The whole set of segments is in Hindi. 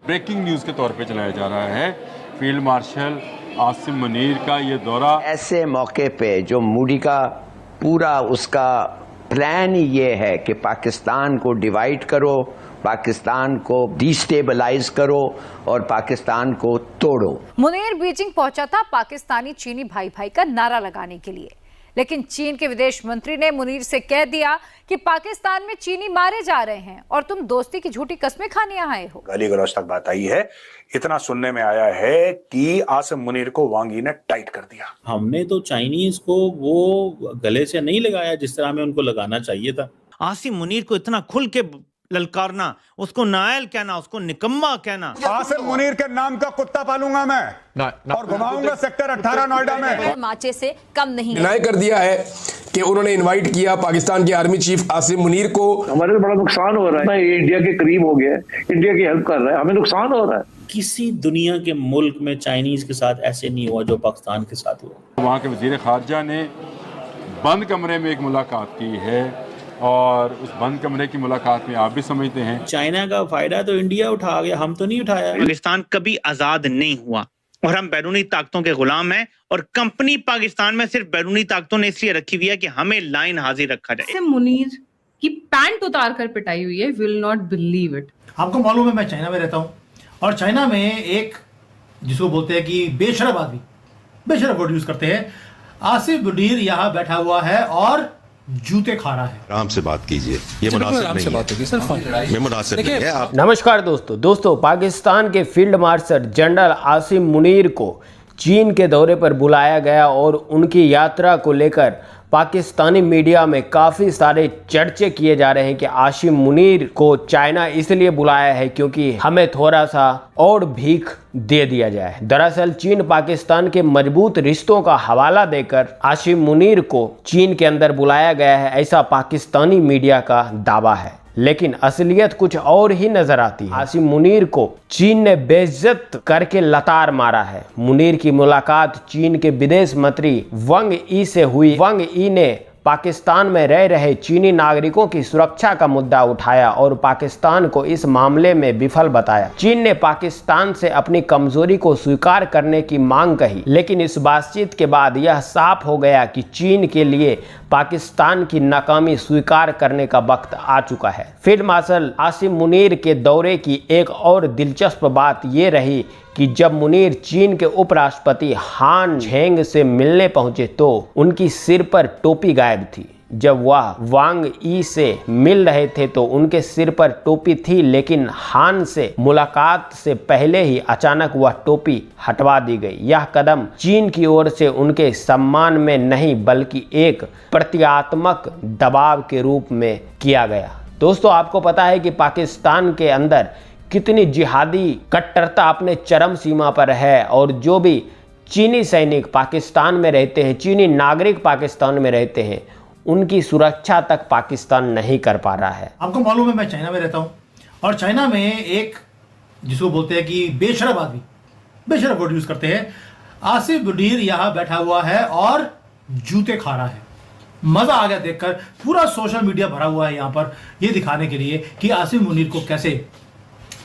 ब्रेकिंग न्यूज़ के तौर पे चलाया जा रहा है। फील्ड मार्शल आसिम मुनीर का ये दौरा, ऐसे मौके पे जो मोदी का पूरा उसका प्लान ही ये है कि पाकिस्तान को डिवाइड करो, पाकिस्तान को डिस्टेबलाइज करो और पाकिस्तान को तोड़ो। मुनीर बीजिंग पहुंचा था पाकिस्तानी चीनी भाई भाई का नारा लगाने के लिए, लेकिन चीन के विदेश मंत्री ने मुनीर से कह दिया कि पाकिस्तान में चीनी मारे जा रहे हैं और तुम दोस्ती की झूठी कस्में खाने आए हो। गाली गलौज तक बात आई है। इतना सुनने में आया है कि आसिम मुनीर को वांग यी ने टाइट कर दिया। हमने तो चाइनीज को वो गले से नहीं लगाया जिस तरह हमें उनको लगाना चाहिए था। आसिम मुनीर को इतना खुल के ललकारना, उसको नायल कहना, उसको निकम्मा कहना। आसिम मुनीर के नाम का कुत्ता पालूंगा मैं और घुमाऊंगा सेक्टर 18 नोएडा में। माचे से कम नहीं डिनाई कर दिया है कि उन्होंने इनवाइट किया पाकिस्तान के आर्मी चीफ आसिम मुनीर को। हमारे बड़ा नुकसान हो रहा है, इंडिया के करीब हो गया, इंडिया की हेल्प कर रहा है, हमें नुकसान हो रहा है। किसी दुनिया के मुल्क में चाइनीज के साथ ऐसे नहीं हुआ जो पाकिस्तान के साथ हुआ। वहाँ के वजीर खारजा ने बंद कमरे में एक मुलाकात की है और उस बंद कमरे की मुलाकात में आप भी समझते हैं चाइना का फायदा तो इंडिया उठा गया, हम तो नहीं उठाया। पाकिस्तान कभी आजाद नहीं हुआ और हम बैरूनी ताकतों के गुलाम हैं और कंपनी पाकिस्तान में सिर्फ बैरूनी ताकतों ने इसलिए रखी हुई है कि हमें लाइन हाजिर रखा जाए। मुनीर की पैंट उतार कर पिटाई हुई है, विल नॉट बिलीव इट। आपको मालूम है मैं चाइना में रहता हूँ और चाइना में एक जिसको बोलते हैं कि बेशरम आदमी, बेशरम वर्ड यूज करते हैं, आसिम मुनीर यहाँ बैठा हुआ है और जूते खा रहा है। आराम से बात कीजिए, ये मुनासिब नहीं है, ये मुनासिब नहीं है। आप नमस्कार दोस्तों, पाकिस्तान के field marshal general Asim Munir को चीन के दौरे पर बुलाया गया और उनकी यात्रा को लेकर पाकिस्तानी मीडिया में काफ़ी सारे चर्चे किए जा रहे हैं कि आसिम मुनीर को चाइना इसलिए बुलाया है क्योंकि हमें थोड़ा सा और भीख दे दिया जाए। दरअसल चीन पाकिस्तान के मजबूत रिश्तों का हवाला देकर आसिम मुनीर को चीन के अंदर बुलाया गया है, ऐसा पाकिस्तानी मीडिया का दावा है, लेकिन असलियत कुछ और ही नजर आती है। आसिम मुनीर को चीन ने बेइज्जत करके लतार मारा है। मुनीर की मुलाकात चीन के विदेश मंत्री वांग यी से हुई। वांग यी ने पाकिस्तान में रह रहे चीनी नागरिकों की सुरक्षा का मुद्दा उठाया और पाकिस्तान को इस मामले में विफल बताया। चीन ने पाकिस्तान से अपनी कमजोरी को स्वीकार करने की मांग कही, लेकिन इस बातचीत के बाद यह साफ हो गया कि चीन के लिए पाकिस्तान की नाकामी स्वीकार करने का वक्त आ चुका है। फील्ड मार्शल आसिम मुनीर के दौरे की एक और दिलचस्प बात ये रही कि जब मुनीर चीन के उपराष्ट्रपति हान झेंग से मिलने पहुंचे तो उनकी सिर पर टोपी गायब थी। जब वह वांग यी से मिल रहे थे तो उनके सिर पर टोपी थी, लेकिन हान से मुलाकात से पहले ही अचानक वह टोपी हटवा दी गई। यह कदम चीन की ओर से उनके सम्मान में नहीं बल्कि एक प्रतीकात्मक दबाव के रूप में किया गया। दोस्तों, आपको पता है कि पाकिस्तान के अंदर कितनी जिहादी कट्टरता अपने चरम सीमा पर है और जो भी चीनी सैनिक पाकिस्तान में रहते हैं, चीनी नागरिक पाकिस्तान में रहते हैं, उनकी सुरक्षा तक पाकिस्तान नहीं कर पा रहा है। आपको मालूम है मैं चाइना में रहता हूँ और चाइना में एक जिसको बोलते हैं कि बेशरम आदमी, बेशरम वर्ड यूज करते हैं, आसिम मुनीर यहाँ बैठा हुआ है और जूते खा रहा है। मजा आ गया देखकर। पूरा सोशल मीडिया भरा हुआ है यहाँ पर ये दिखाने के लिए कि आसिम मुनीर को कैसे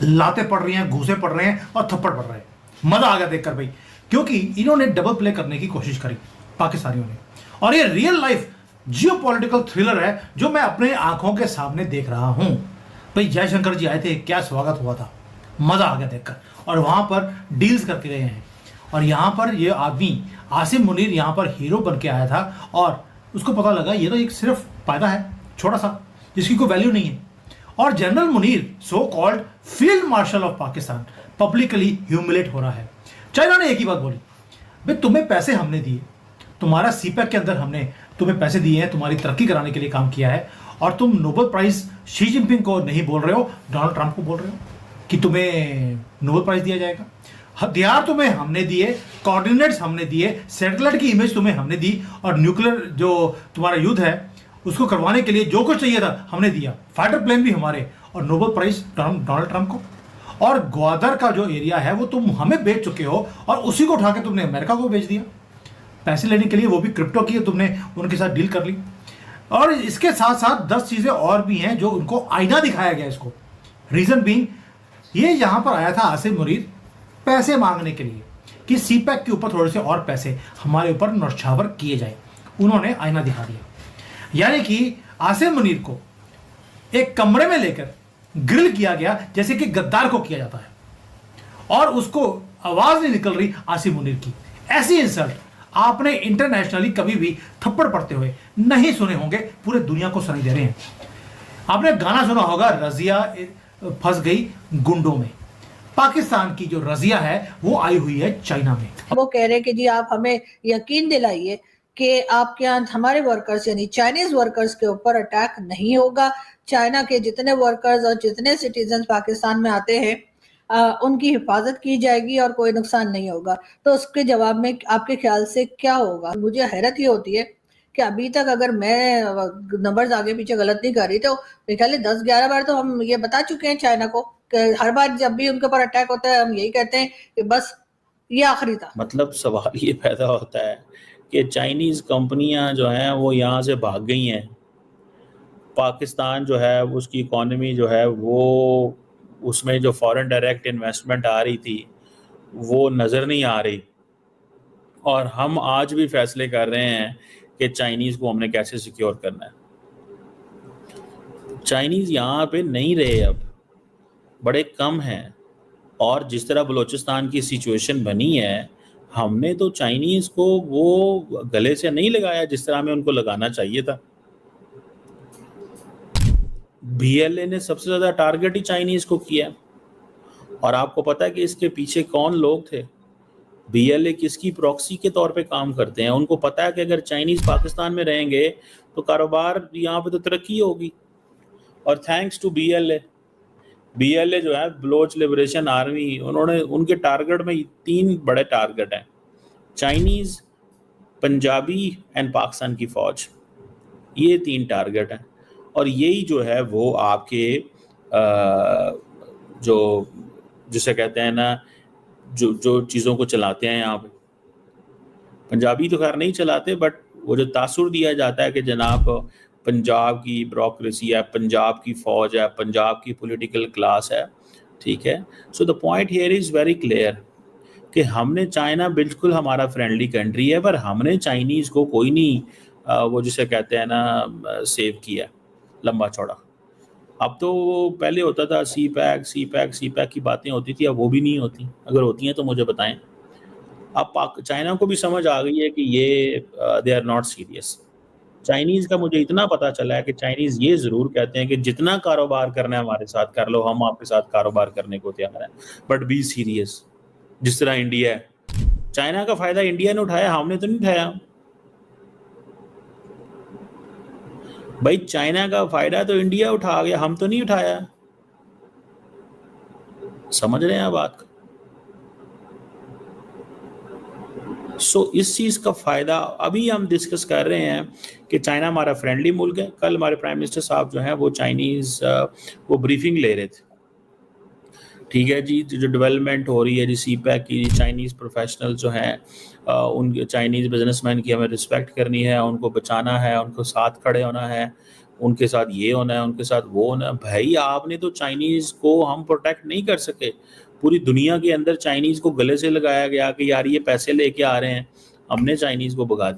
लाते पड़ रही हैं, घूसे पड़ रहे हैं और थप्पड़ पड़ रहे हैं। मजा आ गया देखकर भाई, क्योंकि इन्होंने डबल प्ले करने की कोशिश करी पाकिस्तानियों ने और ये रियल लाइफ जियोपॉलिटिकल थ्रिलर है जो मैं अपने आंखों के सामने देख रहा हूं। भाई जयशंकर जी आए थे, क्या स्वागत हुआ था, मजा आ गया देखकर। और वहां पर डील्स करके गए हैं और यहाँ पर ये आदमी आसिम मुनीर यहाँ पर हीरो बन के आया था और उसको पता लगा ये तो एक सिर्फ फायदा है छोटा सा जिसकी कोई वैल्यू नहीं है। और general Munir so called field marshal of Pakistan publicly humiliate हो रहा है। चाइना ने एक ही बात बोली, भाई तुम्हें पैसे हमने दिए, तुम्हारा सीपैक के अंदर हमने तुम्हें पैसे दिए हैं, तुम्हारी तरक्की कराने के लिए काम किया है और तुम नोबेल प्राइज शी जिनपिंग को नहीं बोल रहे हो, डोनाल्ड ट्रंप को बोल रहे हो कि तुम्हें नोबेल प्राइज दिया जाएगा। हथियार तुम्हें हमने दिए, कोऑर्डिनेट्स हमने दिए, सैटेलाइट की इमेज तुम्हें हमने दी और न्यूक्लियर जो तुम्हारा युद्ध है उसको करवाने के लिए जो कुछ चाहिए था हमने दिया, फाइटर प्लेन भी हमारे और नोबेल प्राइज डोनाल्ड ट्रंप को। और ग्वादर का जो एरिया है वो तुम हमें बेच चुके हो और उसी को उठा के तुमने अमेरिका को बेच दिया पैसे लेने के लिए, वो भी क्रिप्टो की तुमने उनके साथ डील कर ली। और इसके साथ साथ 10 चीजें और भी हैं जो उनको आईना दिखाया गया इसको। रीजन बीइंग ये यहाँ पर आया था आसिम मुनीर पैसे मांगने के लिए कि सीपैक के ऊपर थोड़े से और पैसे हमारे ऊपर नौछावर किए जाए। उन्होंने आईना दिखा दिया, यानी कि आसिम मुनीर को एक कमरे में लेकर ग्रिल किया गया जैसे कि गद्दार को किया जाता है, और उसको आवाज नहीं निकल रही आसिम मुनीर की। ऐसी इंसल्ट आपने इंटरनेशनली कभी भी थप्पड़ पड़ते हुए नहीं सुने होंगे, पूरे दुनिया को सुनाई दे रहे हैं। आपने गाना सुना होगा, रजिया फंस गई गुंडों में। पाकिस्तान की जो रजिया है वो आई हुई है चाइना में। वो कह रहे हैं कि जी आप हमें यकीन दिलाइए कि आपके यहाँ हमारे वर्कर्स यानी चाइनीज वर्कर्स के ऊपर अटैक नहीं होगा। चाइना के जितने वर्कर्स और जितने सिटीजन पाकिस्तान में आते हैं उनकी हिफाजत की जाएगी और कोई नुकसान नहीं होगा। तो उसके जवाब में आपके ख्याल से क्या होगा? मुझे हैरत ये होती है कि अभी तक अगर मैं नंबर्स आगे पीछे गलत नहीं कर रही तो मेरे ख्याल 10-11 बार तो हम ये बता चुके हैं चाइना को कि हर बार जब भी उनके ऊपर अटैक होता है हम यही कहते हैं कि बस ये आखिरी था। मतलब सवाल ये पैदा होता है कि चाइनीज कंपनियां जो हैं वो यहाँ से भाग गई हैं। पाकिस्तान जो है उसकी इकॉनमी जो है वो, उसमें जो फॉरेन डायरेक्ट इन्वेस्टमेंट आ रही थी वो नज़र नहीं आ रही, और हम आज भी फैसले कर रहे हैं कि चाइनीज़ को हमने कैसे सिक्योर करना है। चाइनीज़ यहाँ पे नहीं रहे, अब बड़े कम हैं, और जिस तरह बलूचिस्तान की सिचुएशन बनी है, हमने तो चाइनीज़ को वो गले से नहीं लगाया जिस तरह हमें उनको लगाना चाहिए था। BLA ने सबसे ज़्यादा टारगेट ही चाइनीज़ को किया, और आपको पता है कि इसके पीछे कौन लोग थे। BLA किसकी प्रॉक्सी के तौर पे काम करते हैं। उनको पता है कि अगर चाइनीज़ पाकिस्तान में रहेंगे तो कारोबार यहाँ पे तो तरक्की होगी, और थैंक्स टू BLA जो है बलोच लिबरेशन आर्मी, उन्होंने उनके टारगेट में 3 बड़े टारगेट हैं, चाइनीज़, पंजाबी एंड पाकिस्तान की फ़ौज। ये 3 टारगेट हैं, और यही जो है वो आपके जो जिसे कहते हैं ना, जो चीज़ों को चलाते हैं यहाँ पे। पंजाबी तो खैर नहीं चलाते, बट वो जो तासुर दिया जाता है कि जनाब पंजाब की ब्यूरोक्रेसी है, पंजाब की फ़ौज है, पंजाब की पॉलिटिकल क्लास है, ठीक है। So the point here is very clear कि हमने, चाइना बिल्कुल हमारा फ्रेंडली कंट्री है, पर हमने चाइनीज़ को कोई नहीं वो जिसे कहते हैं ना सेव किया लंबा चौड़ा। अब तो पहले होता था सीपैक की बातें होती थी, अब वो भी नहीं होती। अगर होती हैं तो मुझे बताएं। अब चाइना को भी समझ आ गई है कि ये they are not serious. Chinese का मुझे इतना पता चला है कि चाइनीज़ ये ज़रूर कहते हैं कि जितना कारोबार करना है हमारे साथ कर लो, हम आपके साथ कारोबार करने को तैयार हैं, बट बी सीरियस। जिस तरह इंडिया है, चाइना का फ़ायदा इंडिया ने उठाया, हमने तो नहीं उठाया भाई। चाइना का फ़ायदा तो इंडिया उठा गया, हम तो नहीं उठाया। समझ रहे हैं बात को? सो इस चीज़ का फ़ायदा अभी हम डिस्कस कर रहे हैं कि चाइना हमारा फ्रेंडली मुल्क है। कल हमारे प्राइम मिनिस्टर साहब जो हैं वो चाइनीज़ वो ब्रीफिंग ले रहे थे, ठीक है जी। जो डेवलपमेंट हो रही है जी सीपैक की, चाइनीज़ प्रोफेशनल जो हैं उन चाइनीज़ बिजनेसमैन की हमें रिस्पेक्ट करनी है, उनको बचाना है, उनको साथ खड़े होना है, उनके साथ ये होना है, उनके साथ वो होना है। भाई आपने तो चाइनीज़ को हम प्रोटेक्ट नहीं कर सके। पूरी दुनिया के अंदर चाइनीज़ को गले से लगाया गया कि यार ये पैसे लेके आ रहे हैं, हमने चाइनीज़ को भगा दिया।